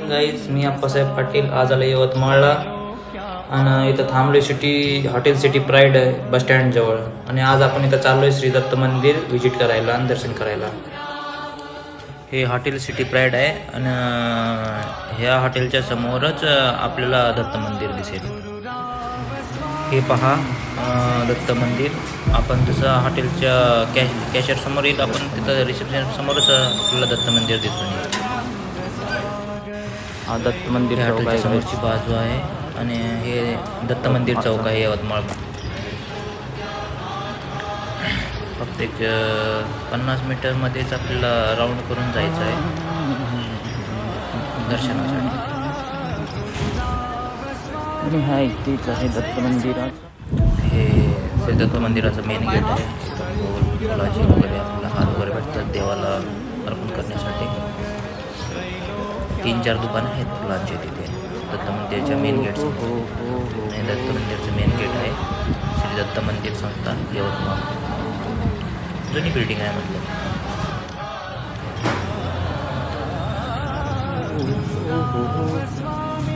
Guys, मी अप्पासाहेब पाटील आज आलो यवतमाळला आणि इथं थांबलोय हॉटेल सिटी प्राईड आहे बस स्टँड जवळ. आणि आज आपण इथं चाललोय श्री दत्त मंदिर व्हिजिट करायला आणि दर्शन करायला. हे हॉटेल सिटी प्राईड आहे आणि ह्या हॉटेलच्या समोरच आपल्याला दत्त मंदिर दिसेल. हे पहा दत्त मंदिर. आपण जसं हॉटेलच्या कॅशर समोर येत आपण तिथं रिसेप्शन समोरच आपल्याला दत्त मंदिर दिसून येईल. हा दत्त मंदिर हॉटेलच्या समोरची बाजू आहे आणि हे दत्त मंदिर चौक आहे यवतमाळ. फक्त एक 50 मीटरमध्येच आपल्याला राऊंड करून जायचं आहे दर्शनासाठी. आणि हा इथेच आहे दत्त मंदिरात. हे श्री दत्त मंदिराचं मेन गेट आहे. फुलाची वगैरे आपल्याला हार वगैरे भेटतात देवाला अर्पण करण्यासाठी. 3-4 दुकानं आहेत फुलांचे तिथे दत्त मंदिराच्या मेन गेट समोर. आणि दत्त मंदिरचं मेन गेट आहे श्री दत्त मंदिर संस्थान यवतमाळ. जुनी बिल्डिंग आहे म्हटलं.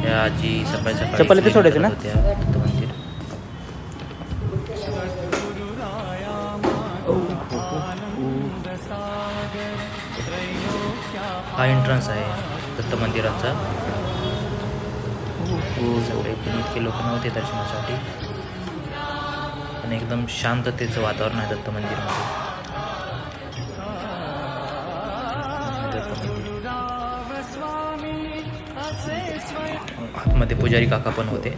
या आजी सकाळी सकाळी सोडायचं ना दत्त मंदिर. हा एंट्रन्स आहे दत्त मंदिराचा. सगळे पण इतके लोक नव्हते दर्शनासाठी, पण एकदम शांततेचं वातावरण आहे दत्त मंदिरमध्ये. आतमध्ये पुजारी काका पण होते.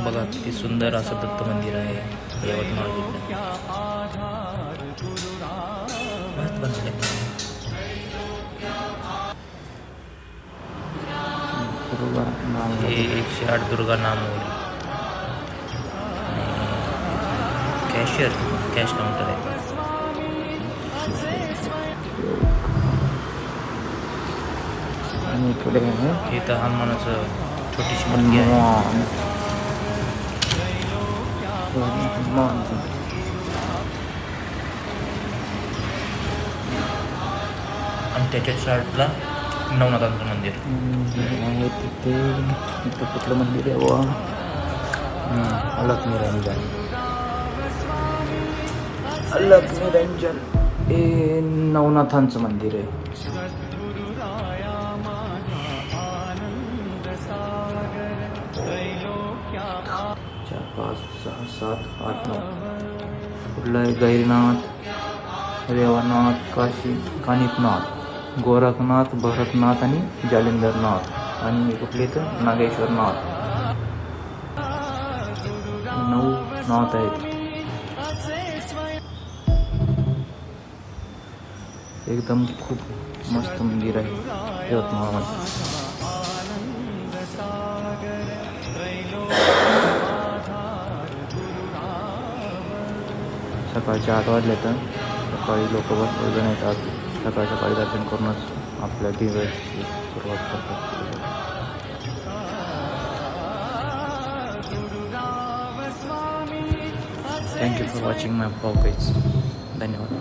बघा किती सुंदर असं दत्त मंदिर आहे यवतमाळ जिल्ह्यात. मस्त बनवलंय. हे 108 दुर्गा नामवली. कॅश काउंटर आहे. आणि इकडे इथं हनुमानाचं छोटीशी मूर्ती आहे. आणि त्याच्या साईडला नवनाथांचं मंदिर आहे. तिथे कुठलं मंदिर आहे वा अलग निरंजन हे नवनाथांचं मंदिर आहे. 4, 5, 6, 7, 8, 9 कुठलं आहे? गैरनाथ, रेवानाथ, कानिपनाथ, गोरखनाथ, भरतनाथ आणि जालिंदरनाथ. आणि कुठले तर नागेश्वरनाथ. 9 नाथ आहेत. एकदम खूप मस्त मंदिर आहे यवतमाळमध्ये. सकाळच्या 8 वाजले तर सकाळी लोक भरपूर जण येतात. सकाळी दर्शन करूनच आपल्या दिवसाची सुरुवात करतात. Thank you for watching my blog guys. धन्यवाद.